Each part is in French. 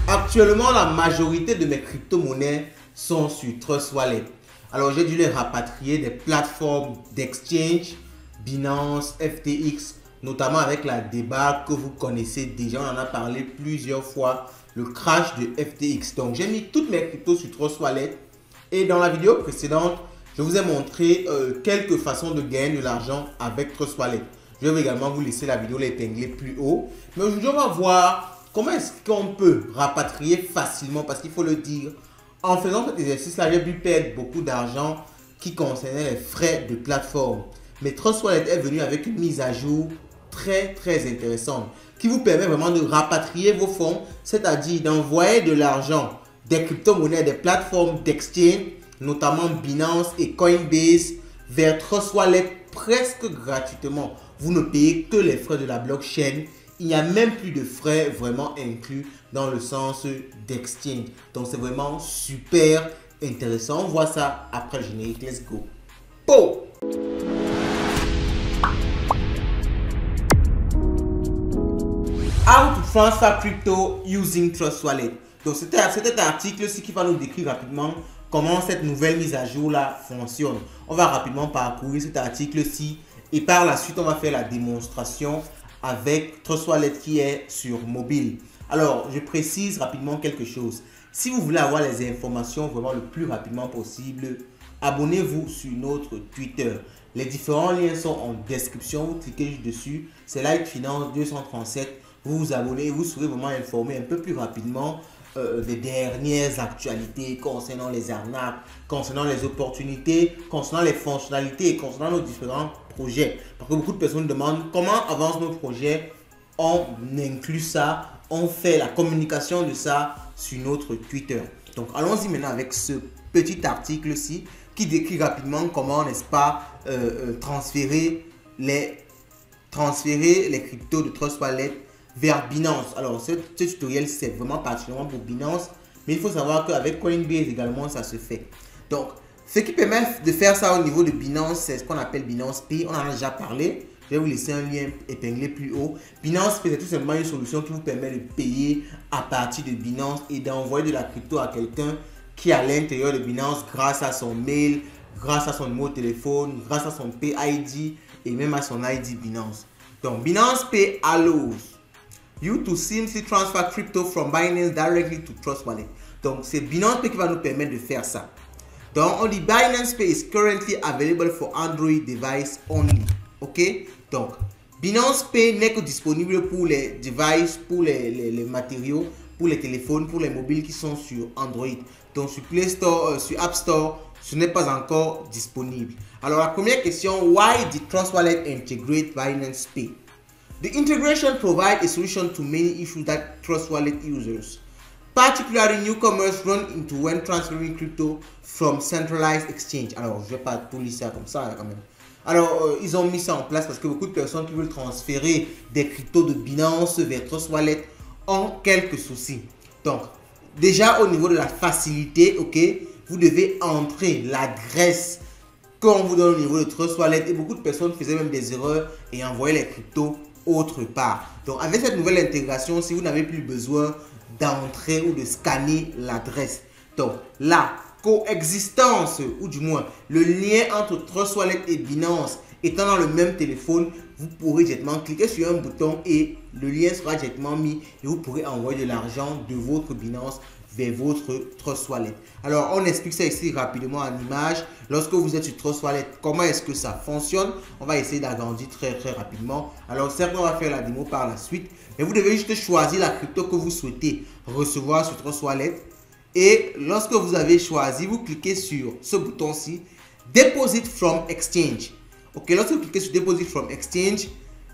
Actuellement, la majorité de mes crypto-monnaies sont sur Trust Wallet. Alors, j'ai dû les rapatrier des plateformes d'exchange, Binance, FTX, notamment avec la débâcle que vous connaissez déjà. On en a parlé plusieurs fois, le crash de FTX. Donc, j'ai mis toutes mes cryptos sur Trust Wallet. Et dans la vidéo précédente, je vous ai montré quelques façons de gagner de l'argent avec Trust Wallet. Je vais également vous laisser la vidéo l'épingler plus haut. Mais aujourd'hui, on va voir comment est-ce qu'on peut rapatrier facilement, parce qu'il faut le dire, en faisant cet exercice-là, j'ai pu perdre beaucoup d'argent qui concernait les frais de plateforme. Mais Trust Wallet est venu avec une mise à jour très intéressante qui vous permet vraiment de rapatrier vos fonds, c'est-à-dire d'envoyer de l'argent des crypto-monnaies, des plateformes d'exchange, notamment Binance et Coinbase, vers Trust Wallet presque gratuitement. Vous ne payez que les frais de la blockchain. Il n'y a même plus de frais vraiment inclus dans le sens d'exchange. Donc, c'est vraiment super intéressant. On voit ça après le générique. Let's go. Po! How to transfer crypto using Trust Wallet. Donc, c'était un article-ci qui va nous décrire rapidement comment cette nouvelle mise à jour-là fonctionne. On va rapidement parcourir cet article-ci et par la suite, on va faire la démonstration avec Trust Wallet qui est sur mobile. Alors, je précise rapidement quelque chose. Si vous voulez avoir les informations vraiment le plus rapidement possible, abonnez-vous sur notre Twitter. Les différents liens sont en description. Vous cliquez juste dessus. C'est Light Finance 237. Vous vous abonnez et vous serez vraiment informé un peu plus rapidement des dernières actualités concernant les arnaques, concernant les opportunités, concernant les fonctionnalités et concernant nos différents projets. Parce que beaucoup de personnes demandent comment avancent nos projets. On inclut ça, on fait la communication de ça sur notre Twitter. Donc allons-y maintenant avec ce petit article-ci qui décrit rapidement comment, n'est-ce pas, transférer les cryptos de Trust Wallet vers Binance. Alors, ce tutoriel, c'est vraiment particulièrement pour Binance, mais il faut savoir qu'avec Coinbase également, ça se fait. Donc, ce qui permet de faire ça au niveau de Binance, c'est ce qu'on appelle Binance Pay. On en a déjà parlé. Je vais vous laisser un lien épinglé plus haut. Binance Pay, c'est tout simplement une solution qui vous permet de payer à partir de Binance et d'envoyer de la crypto à quelqu'un qui est à l'intérieur de Binance grâce à son mail, grâce à son numéro de téléphone, grâce à son PID et même à son ID Binance. Donc, Binance Pay allows you to simply transfer crypto from Binance directly to Trust Wallet. Donc, c'est Binance Pay qui va nous permettre de faire ça. Donc, on dit Binance Pay is currently available for Android device only. OK? Donc, Binance Pay n'est que disponible pour les devices, pour les matériaux, pour les téléphones, pour les mobiles qui sont sur Android. Donc, sur Play Store, sur App Store, ce n'est pas encore disponible. Alors, la première question, why did Trust Wallet integrate Binance Pay? The integration provides a solution to many issues that Trust Wallet users, particularly newcomers, run into when transferring crypto from centralized exchange. Alors, je ne vais pas tout lire ça comme ça quand même. Alors, ils ont mis ça en place parce que beaucoup de personnes qui veulent transférer des cryptos de Binance vers Trust Wallet ont quelques soucis. Donc, déjà au niveau de la facilité, ok, vous devez entrer l'adresse qu'on vous donne au niveau de Trust Wallet et beaucoup de personnes faisaient même des erreurs et envoyaient les cryptos autre part. Donc, avec cette nouvelle intégration, si vous n'avez plus besoin d'entrer ou de scanner l'adresse, donc la coexistence, ou du moins le lien entre Trust Wallet et Binance étant dans le même téléphone, vous pourrez directement cliquer sur un bouton et le lien sera directement mis et vous pourrez envoyer de l'argent de votre Binance vers votre Trust Wallet. Alors, on explique ça ici rapidement en image. Lorsque vous êtes sur Trust Wallet, comment est-ce que ça fonctionne? On va essayer d'agrandir très rapidement. Alors, certes, on va faire la démo par la suite, mais vous devez juste choisir la crypto que vous souhaitez recevoir sur Trust Wallet. Et lorsque vous avez choisi, vous cliquez sur ce bouton-ci, Deposit from Exchange. Ok, lorsque vous cliquez sur Deposit from Exchange,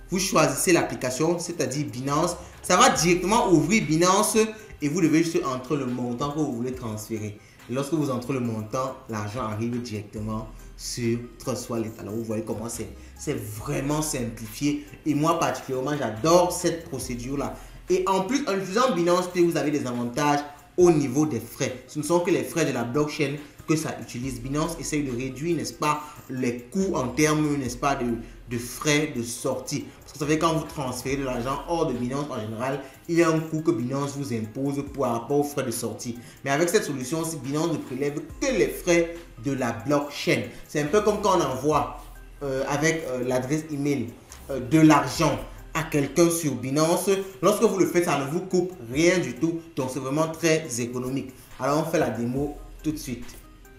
vous choisissez l'application, c'est-à-dire Binance. Ça va directement ouvrir Binance et vous devez juste entrer le montant que vous voulez transférer. Et lorsque vous entrez le montant, l'argent arrive directement sur Trust Wallet. Alors, vous voyez comment c'est vraiment simplifié. Et moi, particulièrement, j'adore cette procédure-là. Et en plus, en utilisant Binance Pay, vous avez des avantages au niveau des frais. Ce ne sont que les frais de la blockchain que ça utilise. Binance essaye de réduire, n'est-ce pas, les coûts en termes, n'est-ce pas, de frais de sortie. Parce que vous savez, quand vous transférez de l'argent hors de Binance, en général, il y a un coût que Binance vous impose par rapport aux frais de sortie. Mais avec cette solution, Binance ne prélève que les frais de la blockchain. C'est un peu comme quand on envoie avec l'adresse email de l'argent à quelqu'un sur Binance. Lorsque vous le faites, ça ne vous coupe rien du tout. Donc, c'est vraiment très économique. Alors, on fait la démo tout de suite.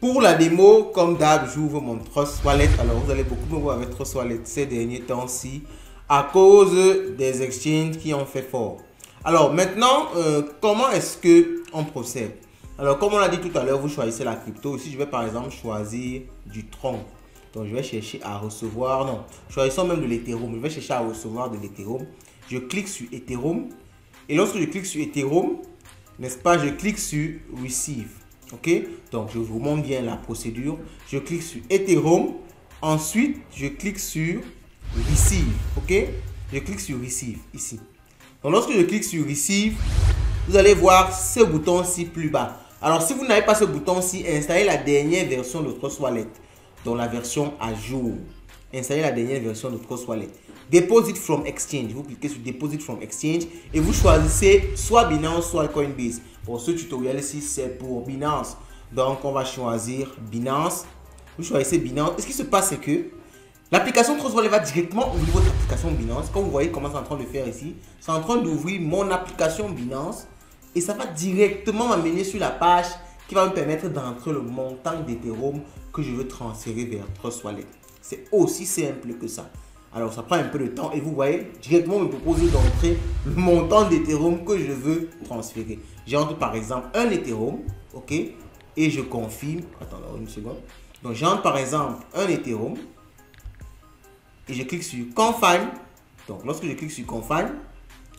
Pour la démo, comme d'hab, j'ouvre mon Trust Wallet. Alors, vous allez beaucoup me voir avec Trust Wallet ces derniers temps-ci à cause des exchanges qui ont fait fort. Alors, maintenant, comment est-ce qu'on procède? Alors, comme on l'a dit tout à l'heure, vous choisissez la crypto. Ici, je vais par exemple choisir du Tron. Donc, je vais chercher à recevoir, non, choisissons même de l'Ethereum. Je vais chercher à recevoir de l'Ethereum. Je clique sur Ethereum. Et lorsque je clique sur Ethereum, n'est-ce pas, je clique sur Receive. Ok, donc je vous montre bien la procédure. Je clique sur Ethereum. Ensuite, je clique sur Receive. Ok, je clique sur Receive ici. Donc, lorsque je clique sur Receive, vous allez voir ce bouton-ci plus bas. Alors, si vous n'avez pas ce bouton-ci, installez la dernière version de Trust Wallet. Donc, la version à jour. Installez la dernière version de Trust Wallet. Deposit from Exchange. Vous cliquez sur Deposit from Exchange et vous choisissez soit Binance, soit Coinbase. Pour ce tutoriel-ci, c'est pour Binance. Donc, on va choisir Binance. Vous choisissez Binance. Et ce qui se passe, c'est que l'application Trust Wallet va directement ouvrir votre application Binance. Comme vous voyez comment c'est en train de faire ici, c'est en train d'ouvrir mon application Binance. Et ça va directement m'amener sur la page qui va me permettre d'entrer le montant d'Ethereum que je veux transférer vers Trust Wallet. C'est aussi simple que ça. Alors, ça prend un peu de temps et vous voyez, directement me proposer d'entrer le montant d'Ethereum que je veux transférer. J'entre par exemple un Ethereum, ok, et je confirme. Attends, une seconde. Donc, j'entre par exemple un Ethereum et je clique sur Confirm. Donc, lorsque je clique sur Confirm,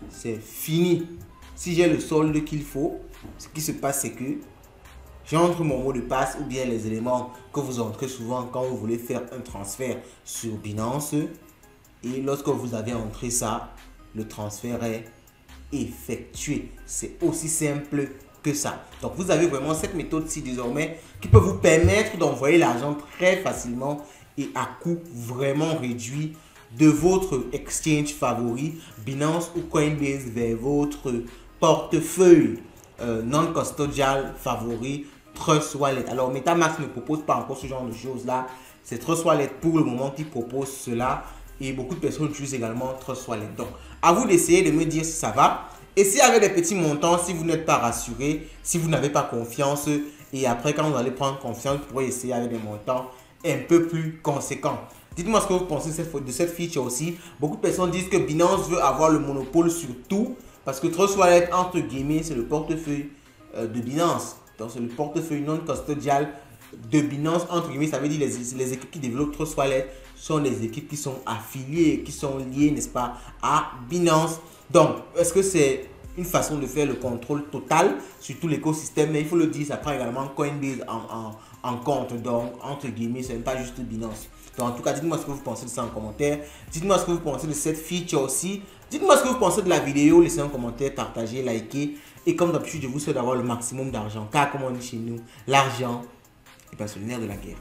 c'est fini. Si j'ai le solde qu'il faut, ce qui se passe, c'est que j'entre mon mot de passe ou bien les éléments que vous entrez souvent quand vous voulez faire un transfert sur Binance. Et lorsque vous avez entré ça, le transfert est effectué. C'est aussi simple que ça. Donc, vous avez vraiment cette méthode-ci désormais qui peut vous permettre d'envoyer l'argent très facilement et à coût vraiment réduit de votre exchange favori, Binance ou Coinbase, vers votre portefeuille non-custodial favori, Trust Wallet. Alors, MetaMask ne propose pas encore ce genre de choses-là. C'est Trust Wallet pour le moment qui propose cela. Et beaucoup de personnes utilisent également Trust Wallet. Donc, à vous d'essayer de me dire si ça va. Et si avec des petits montants, si vous n'êtes pas rassuré, si vous n'avez pas confiance, et après, quand vous allez prendre confiance, vous pourrez essayer avec des montants un peu plus conséquents. Dites-moi ce que vous pensez de cette feature aussi. Beaucoup de personnes disent que Binance veut avoir le monopole sur tout. Parce que Trust Wallet, entre guillemets, c'est le portefeuille de Binance. Donc, c'est le portefeuille non custodial de Binance, entre guillemets. Ça veut dire les équipes qui développent Trust Wallet sont les équipes qui sont affiliées, qui sont liées, n'est-ce pas, à Binance. Donc, est-ce que c'est une façon de faire le contrôle total sur tout l'écosystème? Mais il faut le dire, ça prend également Coinbase en compte. Donc, entre guillemets, ce n'est pas juste Binance. Donc, en tout cas, dites-moi ce que vous pensez de ça en commentaire. Dites-moi ce que vous pensez de cette feature aussi. Dites-moi ce que vous pensez de la vidéo. Laissez un commentaire, partagez, likez. Et comme d'habitude, je vous souhaite d'avoir le maximum d'argent. Car, comme on dit chez nous, l'argent est pas le nerf de la guerre.